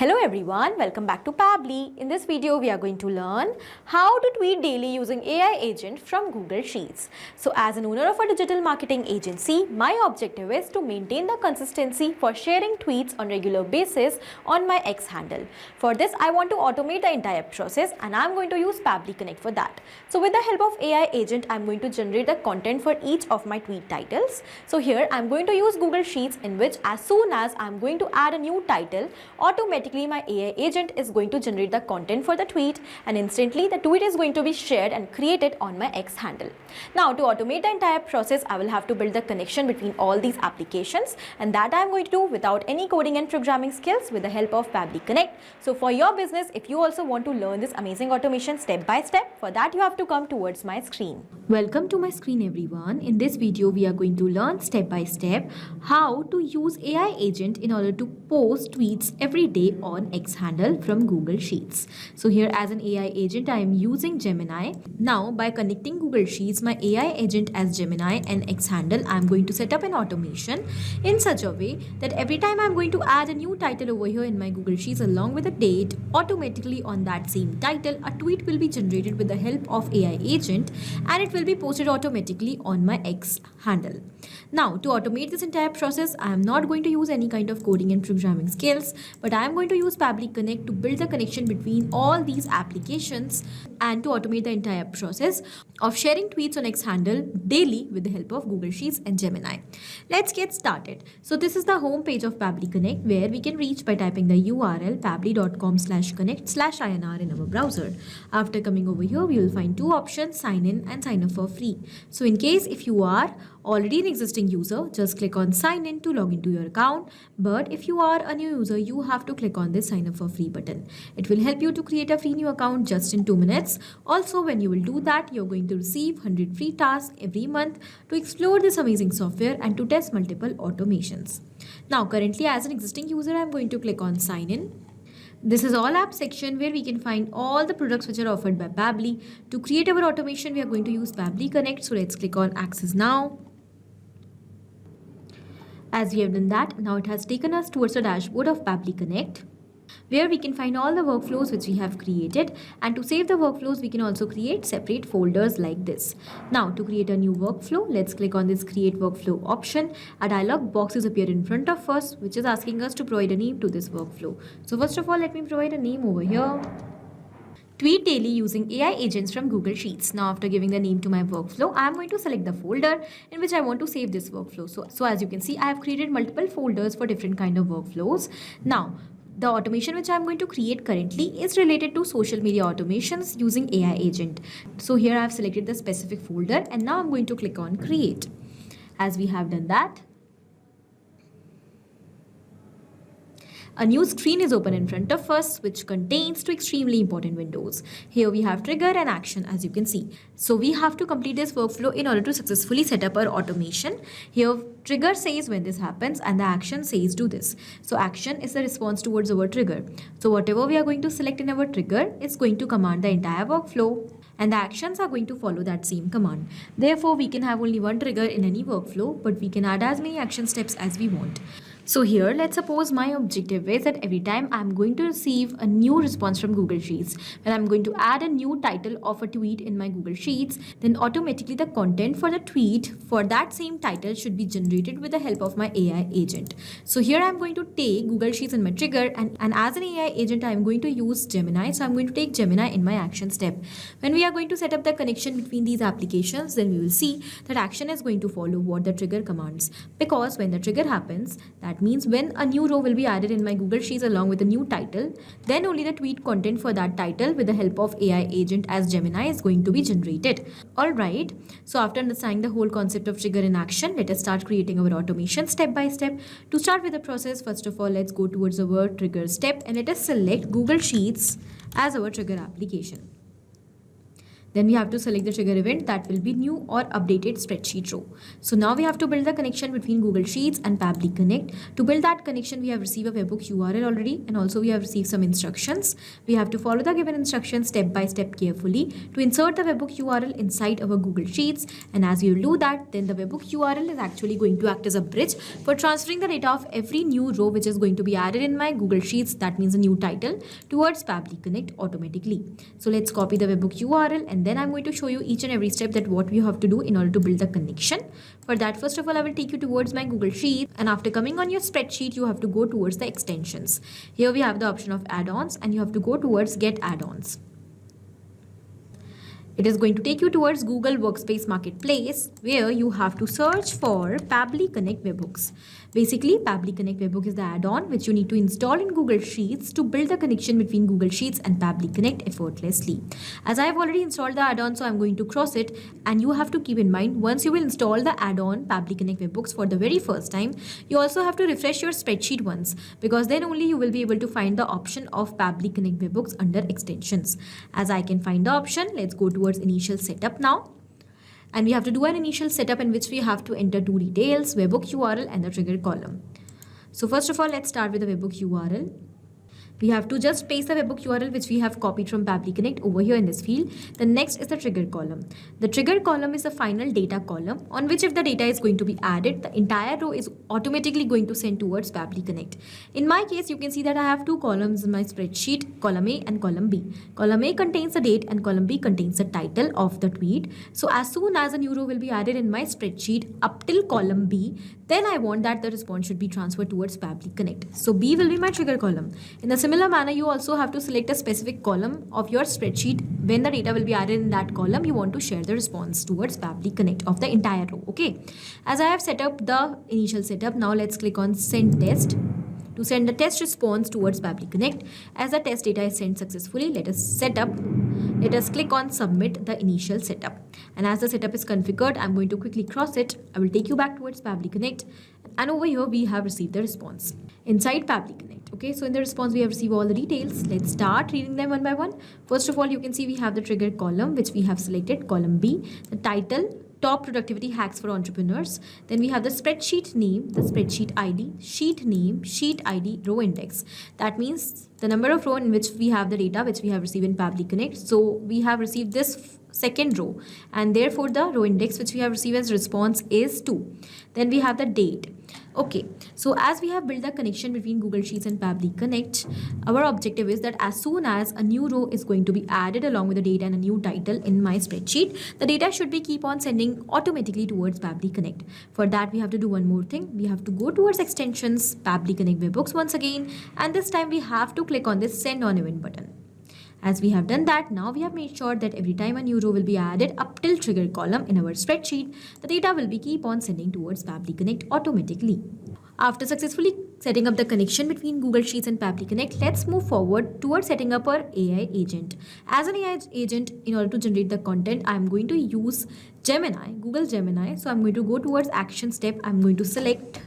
Hello everyone, welcome back to Pabbly. In this video, we are going to learn how to tweet daily using AI agent from Google Sheets. So as an owner of a digital marketing agency, my objective is to maintain the consistency for sharing tweets on regular basis on my X handle. For this, I want to automate the entire process and I'm going to use Pabbly Connect for that. So with the help of AI agent, I'm going to generate the content for each of my tweet titles. So here I'm going to use Google Sheets, in which as soon as I'm going to add a new title, automatically my AI agent is going to generate the content for the tweet, and instantly the tweet is going to be shared and created on my X handle. Now to automate the entire process, I will have to build the connection between all these applications, and that I am going to do without any coding and programming skills with the help of Pabbly Connect. So for your business, if you also want to learn this amazing automation step by step, for that you have to come towards my screen. Welcome to my screen everyone. In this video we are going to learn step by step how to use AI agent in order to post tweets every day on X handle from Google Sheets. So here as an AI agent I am using Gemini. Now by connecting Google Sheets, my AI agent as Gemini and X handle, I am going to set up an automation in such a way that every time I am going to add a new title over here in my Google Sheets along with a date, automatically on that same title a tweet will be generated with the help of AI agent and it will be posted automatically on my X handle. Now to automate this entire process, I am not going to use any kind of coding and programming skills, but I am going to use Pabbly Connect to build the connection between all these applications and to automate the entire process of sharing tweets on X handle daily with the help of Google Sheets and Gemini. Let's get started. So this is the home page of Pabbly Connect, where we can reach by typing the URL pabbly.com/connect/INR in our browser. After coming over here, we will find two options: sign in and sign up for free. So in case if you are already an existing user, just click on sign in to log into your account. But if you are a new user, you have to click on this sign up for free button. It will help you to create a free new account just in 2 minutes. Also, when you will do that, you're going to receive 100 free tasks every month to explore this amazing software and to test multiple automations. Now currently as an existing user, I'm going to click on sign in. This is all app section where we can find all the products which are offered by Pabbly. To create our automation, we are going to use Pabbly Connect. So let's click on access now. As we have done that, now it has taken us towards the dashboard of Pabbly Connect, where we can find all the workflows which we have created, and to save the workflows we can also create separate folders like this. Now to create a new workflow, let's click on this create workflow option. A dialog box is appeared in front of us which is asking us to provide a name to this workflow. So first of all, let me provide a name over here: Tweet daily using AI agents from Google Sheets. Now after giving the name to my workflow, I am going to select the folder in which I want to save this workflow. So as you can see, I have created multiple folders for different kind of workflows. Now the automation which I am going to create currently is related to social media automations using AI agent. So here I have selected the specific folder and now I'm going to click on create. As we have done that, a new screen is open in front of us which contains two extremely important windows. Here we have trigger and action, as you can see. So we have to complete this workflow in order to successfully set up our automation. Here trigger says when this happens and the action says do this. So action is the response towards our trigger. So whatever we are going to select in our trigger is going to command the entire workflow, and the actions are going to follow that same command. Therefore we can have only one trigger in any workflow, but we can add as many action steps as we want. So here, let's suppose my objective is that every time I'm going to receive a new response from Google Sheets, when I'm going to add a new title of a tweet in my Google Sheets, then automatically the content for the tweet for that same title should be generated with the help of my AI agent. So here I'm going to take Google Sheets in my trigger, and as an AI agent, I'm going to use Gemini. So I'm going to take Gemini in my action step. When we are going to set up the connection between these applications, then we will see that action is going to follow what the trigger commands, because when the trigger happens, that means when a new row will be added in my Google Sheets along with a new title, then only the tweet content for that title with the help of AI agent as Gemini is going to be generated. Alright, so after understanding the whole concept of trigger in action, let us start creating our automation step by step. To start with the process, first of all, let's go towards our trigger step and let us select Google Sheets as our trigger application. Then we have to select the trigger event that will be new or updated spreadsheet row. So now we have to build the connection between Google Sheets and Pabbly Connect. To build that connection, we have received a webhook URL already, and also we have received some instructions. We have to follow the given instructions step by step carefully to insert the webhook URL inside our Google Sheets. And as we will do that, then the webhook URL is actually going to act as a bridge for transferring the data of every new row which is going to be added in my Google Sheets, that means a new title, towards Pabbly Connect automatically. So let's copy the webhook URL, and then I'm going to show you each and every step that what we have to do in order to build the connection. For that, first of all, I will take you towards my Google Sheet, and after coming on your spreadsheet, you have to go towards the extensions. Here we have the option of add-ons, and you have to go towards get add-ons. It is going to take you towards Google Workspace Marketplace, where you have to search for Pabbly Connect webhooks. Basically, Pabbly Connect webhook is the add-on which you need to install in Google Sheets to build the connection between Google Sheets and Pabbly Connect effortlessly. As I have already installed the add-on, so I'm going to cross it, and you have to keep in mind, once you will install the add-on Pabbly Connect webhooks for the very first time, you also have to refresh your spreadsheet once, because then only you will be able to find the option of Pabbly Connect webhooks under extensions. As I can find the option, let's go towards initial setup now. And we have to do an initial setup in which we have to enter two details, webhook URL and the trigger column. So first of all, let's start with the webhook URL. We have to just paste the webhook URL which we have copied from Pabbly Connect over here in this field. The next is the trigger column. The trigger column is the final data column on which if the data is going to be added, the entire row is automatically going to send towards Pabbly Connect. In my case, you can see that I have two columns in my spreadsheet, column A and column B. Column A contains the date and column B contains the title of the tweet. So as soon as a new row will be added in my spreadsheet up till column B, then I want that the response should be transferred towards Pabbly Connect. So B will be my trigger column. In the similar manner, you also have to select a specific column of your spreadsheet. When the data will be added in that column, you want to share the response towards Pabbly Connect of the entire row. Okay. As I have set up the initial setup, now let's click on send test to send the test response towards Pabbly Connect. As the test data is sent successfully, let us click on submit the initial setup. And as the setup is configured, I'm going to quickly cross it. I will take you back towards Pabbly Connect. And over here, we have received the response inside Pabbly Connect. Okay, so in the response, we have received all the details. Let's start reading them one by one. First of all, you can see we have the trigger column, which we have selected, column B, the title, top productivity hacks for entrepreneurs. Then we have the spreadsheet name, the spreadsheet ID, sheet name, sheet ID, row index. That means the number of row in which we have the data which we have received in Pabbly Connect. So we have received this second row, and therefore the row index which we have received as response is 2. Then we have the date. Okay, so as we have built the connection between Google Sheets and Pabbly Connect, our objective is that as soon as a new row is going to be added along with the data and a new title in my spreadsheet, the data should be keep on sending automatically towards Pabbly Connect. For that, we have to do one more thing. We have to go towards extensions, Pabbly Connect webhooks once again, and this time we have to click on this send on event button. As we have done that, now we have made sure that every time a new row will be added up till trigger column in our spreadsheet, the data will be keep on sending towards Pabbly Connect automatically. After successfully setting up the connection between Google Sheets and Pabbly Connect, let's move forward towards setting up our AI agent. As an AI agent, in order to generate the content, I'm going to use Gemini, Google Gemini. So I'm going to go towards action step. I'm going to select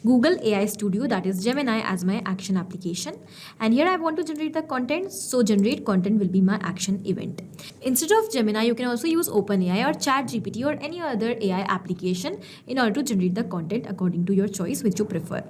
Google AI Studio, that is Gemini, as my action application. And here I want to generate the content. So generate content will be my action event. Instead of Gemini, you can also use OpenAI or ChatGPT or any other AI application in order to generate the content according to your choice, which you prefer.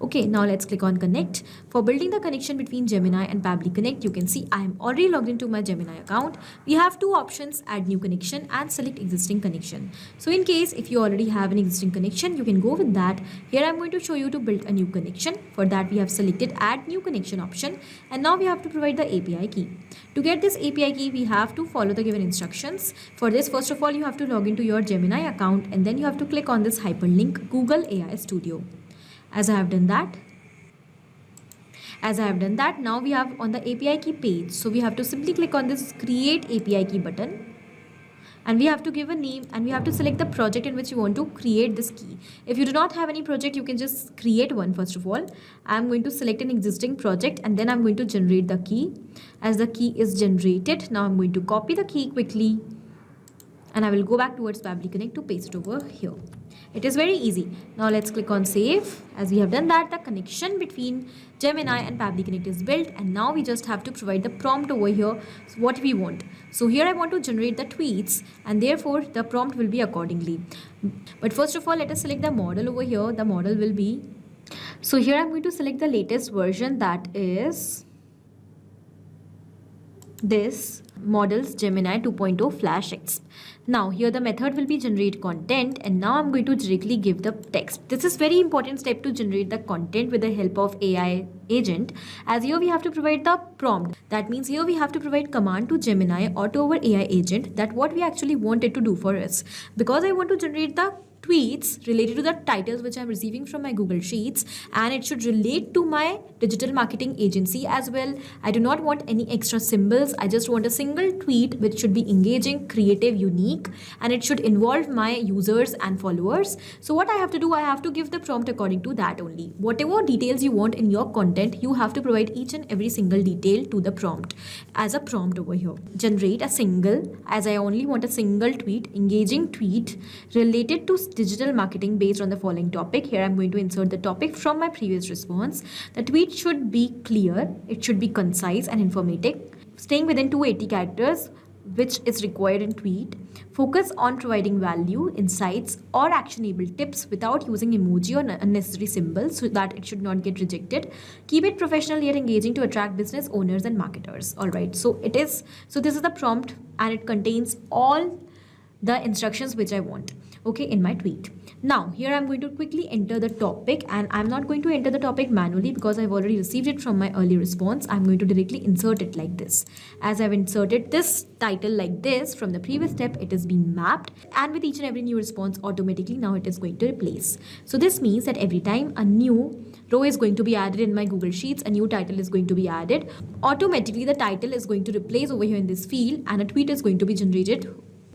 Okay, now let's click on connect. For building the connection between Gemini and Pabbly Connect, you can see I am already logged into my Gemini account. We have two options, add new connection and select existing connection. So in case if you already have an existing connection, you can go with that. Here I'm going to show you to build a new connection. For that, we have selected add new connection option, and now we have to provide the API key. To get this API key, we have to follow the given instructions. For this, first of all, you have to log into your Gemini account, and then you have to click on this hyperlink Google AI Studio. As I have done that, now we have on the API key page. So we have to simply click on this create API key button. And we have to give a name, and we have to select the project in which you want to create this key. If you do not have any project, you can just create one first of all. I'm going to select an existing project, and then I'm going to generate the key. As the key is generated, now I'm going to copy the key quickly, and I will go back towards Pabbly Connect to paste it over here. It is very easy. Now let's click on save. As we have done that, the connection between Gemini and Pabbly Connect is built, and now we just have to provide the prompt over here, what we want. So here I want to generate the tweets, and therefore the prompt will be accordingly. But first of all, let us select the model over here. The model will be, so here I'm going to select the latest version, that is this model's Gemini 2.0 Flash X. Now here the method will be generate content, and now I'm going to directly give the text. This is very important step to generate the content with the help of AI agent, as here we have to provide the prompt. That means here we have to provide command to Gemini or to our AI agent that what we actually want it to do for us. Because I want to generate the tweets related to the titles which I'm receiving from my Google Sheets, and it should relate to my digital marketing agency as well. I do not want any extra symbols. I just want a single tweet which should be engaging, creative, unique, and it should involve my users and followers. So what I have to do, I have to give the prompt according to that only. Whatever details you want in your content, you have to provide each and every single detail to the prompt as a prompt over here. Generate a single, as I only want a single tweet, engaging tweet related to digital marketing based on the following topic. Here I'm going to insert the topic from my previous response. The tweet should be clear, it should be concise and informative, staying within 280 characters, which is required in tweet. Focus on providing value, insights, or actionable tips without using emoji or unnecessary symbols so that it should not get rejected. Keep it professional yet engaging to attract business owners and marketers. All right, so this is the prompt, and it contains all the instructions which I want, okay, in my tweet. Now here I'm going to quickly enter the topic, and I'm not going to enter the topic manually because I've already received it from my early response. I'm going to directly insert it like this. As I've inserted this title like this from the previous step, it is being mapped, and with each and every new response automatically now it is going to replace. So this means that every time a new row is going to be added in my Google Sheets, a new title is going to be added, automatically the title is going to replace over here in this field, and a tweet is going to be generated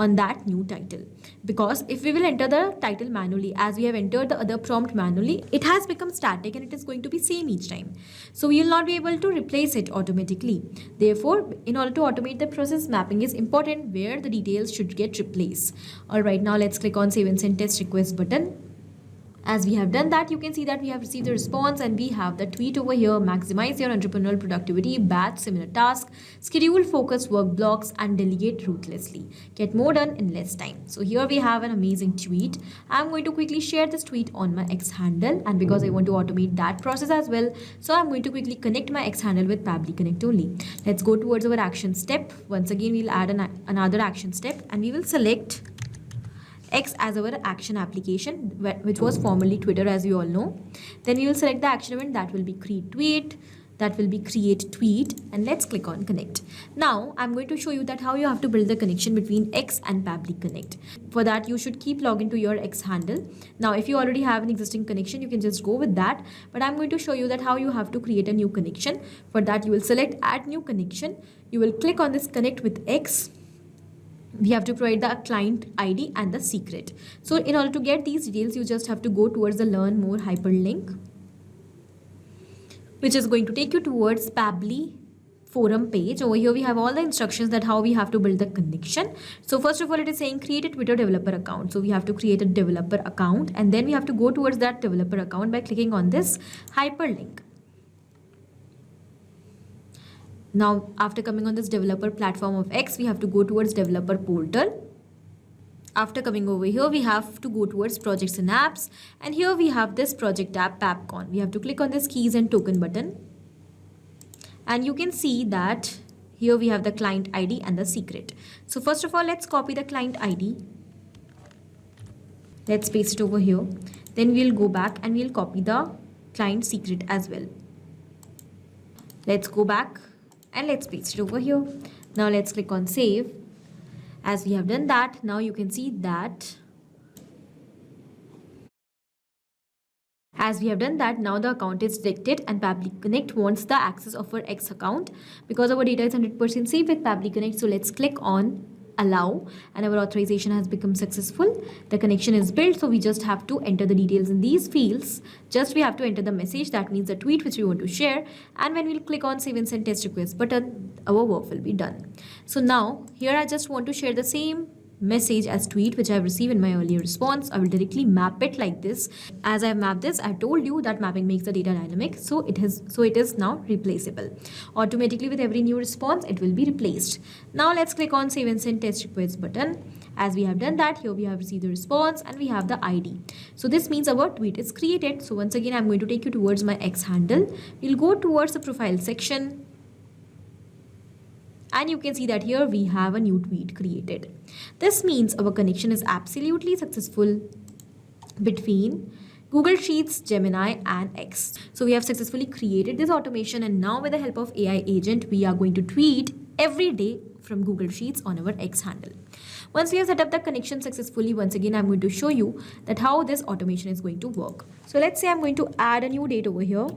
on that new title. Because if we will enter the title manually, as we have entered the other prompt manually, it has become static and it is going to be same each time. So we will not be able to replace it automatically. Therefore, in order to automate the process, mapping is important where the details should get replaced. All right, now let's click on save and send test request button. As we have done that, you can see that we have received the response, and we have the tweet over here: maximize your entrepreneurial productivity, batch similar tasks, schedule focused work blocks, and delegate ruthlessly. Get more done in less time. So here we have an amazing tweet. I'm going to quickly share this tweet on my X handle, and because I want to automate that process as well, so I'm going to quickly connect my X handle with Pabbly Connect only. Let's go towards our action step. Once again, we'll add another action step, and we will select X as our action application, which was formerly Twitter, as you all know. Then we will select the action event, that will be create tweet, and let's click on connect. Now I'm going to show you that how you have to build the connection between X and Pabbly Connect. For that, you should keep login to your X handle. Now if you already have an existing connection, you can just go with that, but I'm going to show you that how you have to create a new connection. For that, you will select add new connection, you will click on this connect with X. We have to provide the client ID and the secret. So in order to get these details, you just have to go towards the learn more hyperlink, which is going to take you towards Pabbly forum page. Over here we have all the instructions that how we have to build the connection. So first of all, it is saying create a Twitter developer account. So we have to create a developer account, and then we have to go towards that developer account by clicking on this hyperlink. Now, after coming on this developer platform of X, we have to go towards developer portal. After coming over here, we have to go towards projects and apps. And here we have this project app, PabbCon. We have to click on this keys and token button. And you can see that here we have the client ID and the secret. So first of all, let's copy the client ID. Let's paste it over here. Then we'll go back and we'll copy the client secret as well. Let's go back and let's paste it over here. Now let's click on save. As we have done that, now you can see that now the account is detected, and Pabbly Connect wants the access of our X account because our data is 100% safe with Pabbly Connect. So let's click on allow, and our authorization has become successful. The connection is built, so we just have to enter the details in these fields. Just we have to enter the message, that means the tweet which we want to share, and when we'll click on save and send test request button, our work will be done. So now here I just want to share the same message as tweet which I have received in my earlier response. I will directly map it like this. As I have mapped this, I told you that mapping makes the data dynamic, so it is now replaceable. Automatically with every new response, it will be replaced. Now let's click on save and send test request button. As we have done that, here we have received the response and we have the ID. So this means our tweet is created. So once again, I'm going to take you towards my X handle. We'll go towards the profile section. And you can see that here we have a new tweet created. This means our connection is absolutely successful between Google Sheets, Gemini and X. So we have successfully created this automation, and now with the help of AI agent, we are going to tweet every day from Google Sheets on our X handle. Once we have set up the connection successfully, once again I'm going to show you that how this automation is going to work. So let's say I'm going to add a new date over here,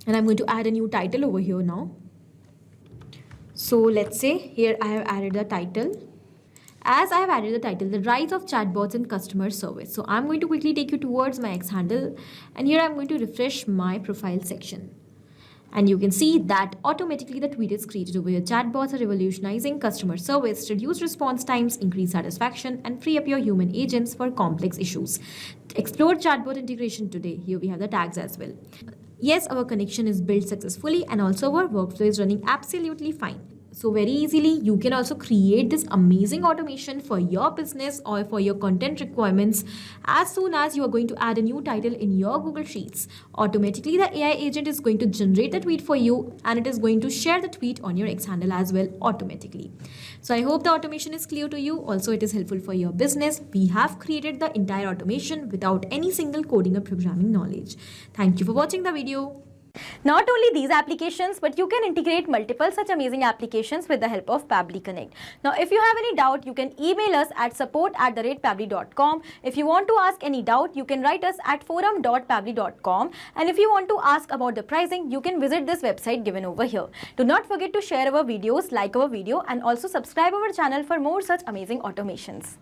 and I'm going to add a new title over here now. So let's say here I have added the title. As I have added the title, the rise of chatbots in customer service. So I'm going to quickly take you towards my X handle, and here I'm going to refresh my profile section. And you can see that automatically the tweet is created over here. Chatbots are revolutionizing customer service, reduce response times, increase satisfaction, and free up your human agents for complex issues. Explore chatbot integration today. Here we have the tags as well. Yes, our connection is built successfully, and also our workflow is running absolutely fine. So very easily, you can also create this amazing automation for your business or for your content requirements. As soon as you are going to add a new title in your Google Sheets, automatically the AI agent is going to generate the tweet for you, and it is going to share the tweet on your X handle as well automatically. So I hope the automation is clear to you. Also, it is helpful for your business. We have created the entire automation without any single coding or programming knowledge. Thank you for watching the video. Not only these applications, but you can integrate multiple such amazing applications with the help of Pabbly Connect. Now, if you have any doubt, you can email us at support@pabbly.com. If you want to ask any doubt, you can write us at forum.pabbly.com. And if you want to ask about the pricing, you can visit this website given over here. Do not forget to share our videos, like our video, and also subscribe our channel for more such amazing automations.